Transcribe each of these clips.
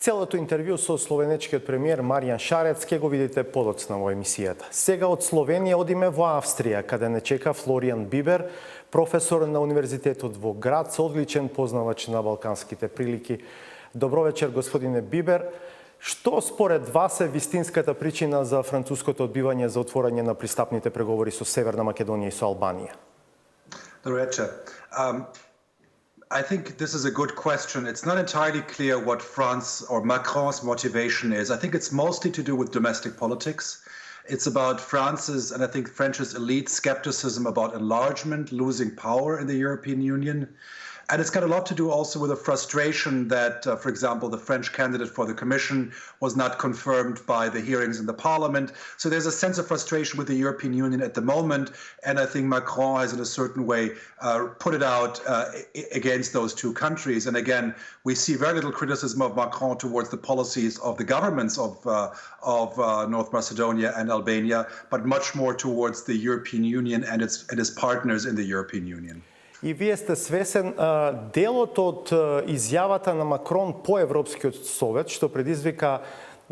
Целото интервју со словенечкиот премиер Маријан Шарец ке го видите подоцна во емисијата. Сега од Словенија одиме во Австрија, каде не чека Флориан Бибер, професор на Универзитетот во Грац, одличен познавач на балканските прилики. Добро вечер, господине Бибер. Што според вас е вистинската причина за француското одбивање за отворање на пристапните преговори со Северна Македонија и со Албанија? Добро вечер. I think this is a good question. It's not entirely clear what France or Macron's motivation is. I think it's mostly to do with domestic politics. It's about France's, and I think French's elite skepticism about enlargement, losing power in the European Union. And it's got a lot to do also with a frustration that, for example, the French candidate for the Commission was not confirmed by the hearings in the Parliament. So there's a sense of frustration with the European Union at the moment. And I think Macron has, in a certain way, put it out against those two countries. And again, we see very little criticism of Macron towards the policies of the governments of North Macedonia and Albania, but much more towards the European Union and its partners in the European Union. И вие сте свесен делот од изјавата на Макрон по Европскиот совет, што предизвика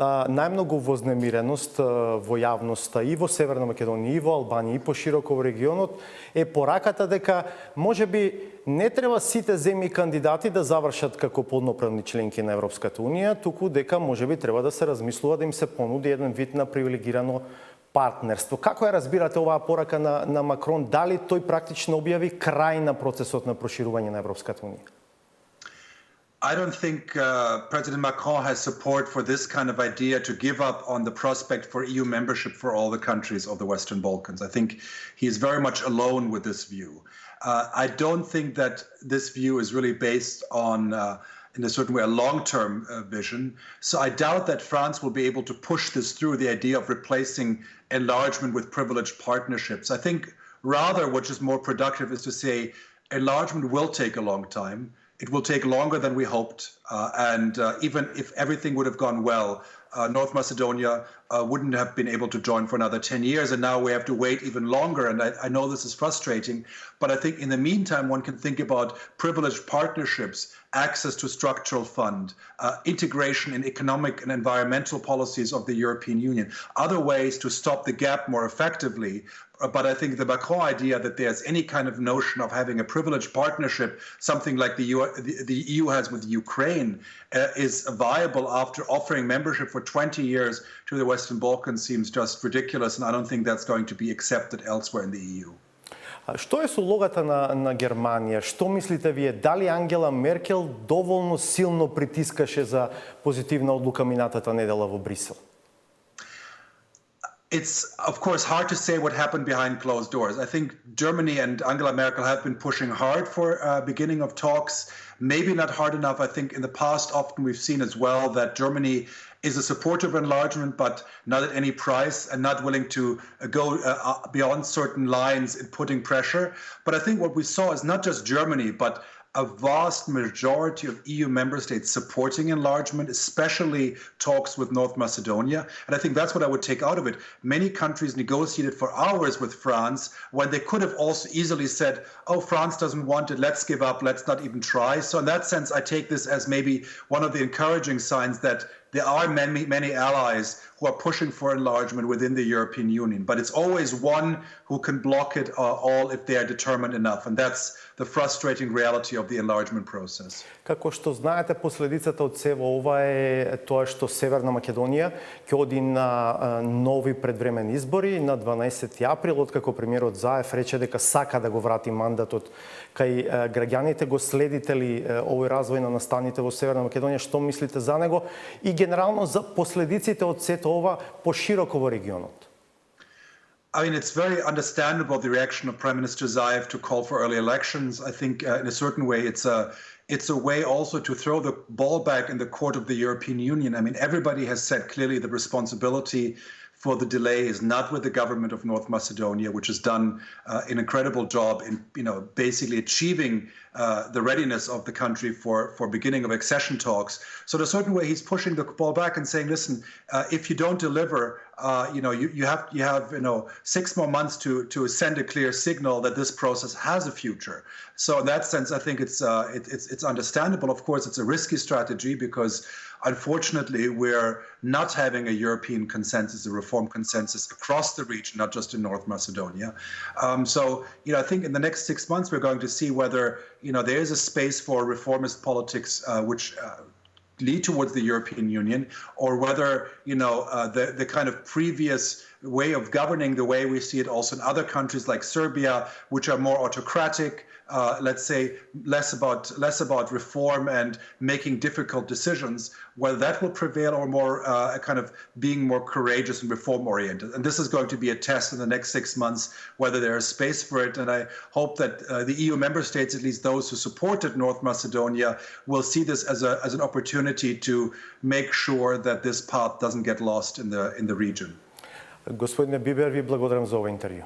најмногу вознемиреност во јавноста и во Северна Македонија, и во Албанија, и пошироко во регионот, е пораката дека можеби не треба сите земји кандидати да завршат како полноправни членки на Европската Унија, туку дека можеби треба да се размислува да им се понуди еден вид на привилегирано партнерство. Како ја разбирате оваа порака на Макрон? Дали тој практично објави крај на процесот на проширување на Европската Унија? I don't think President Macron has support for this kind of idea to give up on the prospect for EU membership for all the countries of the Western Balkans. I think he is very much alone with this view. I don't think that this view is really based on in a certain way, a long-term vision. So I doubt that France will be able to push this through, the idea of replacing enlargement with privileged partnerships. I think rather what is more productive is to say enlargement will take a long time. It will take longer than we hoped. And even if everything would have gone well, North Macedonia wouldn't have been able to join for another 10 years. And now we have to wait even longer. And I know this is frustrating, but I think in the meantime, one can think about privileged partnerships, access to structural fund, integration in economic and environmental policies of the European Union, other ways to stop the gap more effectively. But I think the Macron idea that there's any kind of notion of having a privileged partnership, something like the EU has with Ukraine, is viable after offering membership for 20 years to the Western Balkans seems just ridiculous, and I don't think that's going to be accepted elsewhere in the EU. Што е со улогата на Германија? Што мислите вие? Дали Ангела Меркел доволно силно притискаше за позитивна одлука минатата недела во Брисел? It's, of course, hard to say what happened behind closed doors. I think Germany and Angela Merkel have been pushing hard for beginning of talks, maybe not hard enough. I think in the past, often we've seen as well that Germany is a supporter of enlargement, but not at any price and not willing to go beyond certain lines in putting pressure. But I think what we saw is not just Germany, but a vast majority of EU member states supporting enlargement, especially talks with North Macedonia. And I think that's what I would take out of it. Many countries negotiated for hours with France when they could have also easily said, oh, France doesn't want it, let's give up, let's not even try. So in that sense, I take this as maybe one of the encouraging signs that there are many allies who are pushing for enlargement within the European Union. But it's always one who can block it all if they are determined enough. And that's the frustrating reality of the enlargement process. Како што знаете, последицата од сево ова е тоа што Северна Македонија ќе оди на нови предвремени избори на 12 април, откако премиерот Заев рече дека сака да го врати мандатот кај граѓаните. Го следите ли овој развој на настаните во Северна Македонија? Што мислите за него и генерално за последиците од сето ова пошироко во регионот? I mean, it's very understandable the reaction of Prime Minister Zaev to call for early elections. I think in a certain way it's a way also to throw the ball back in the court of the European Union. I mean, everybody has said clearly the responsibility for the delay is not with the government of North Macedonia, which has done an incredible job in, basically achieving the readiness of the country for beginning of accession talks. So in a certain way, he's pushing the ball back and saying, listen, if you don't deliver, you have 6 more months to send a clear signal that this process has a future. So in that sense, I think it's understandable. Of course, it's a risky strategy because unfortunately, we're not having a European consensus, a reform consensus across the region, not just in North Macedonia. So, I think in the next 6 months, we're going to see whether, there is a space for reformist politics, which lead towards the European Union, or whether, the kind of previous way of governing, the way we see it also in other countries like Serbia, which are more autocratic, let's say less about reform and making difficult decisions, whether that will prevail or more kind of being more courageous and reform oriented. And this is going to be a test in the next 6 months, whether there is space for it. And I hope that the EU member states, at least those who supported North Macedonia, will see this as an opportunity to make sure that this path doesn't get lost in the region. Gospodine Bibер, ви благодарам за ovo интервју.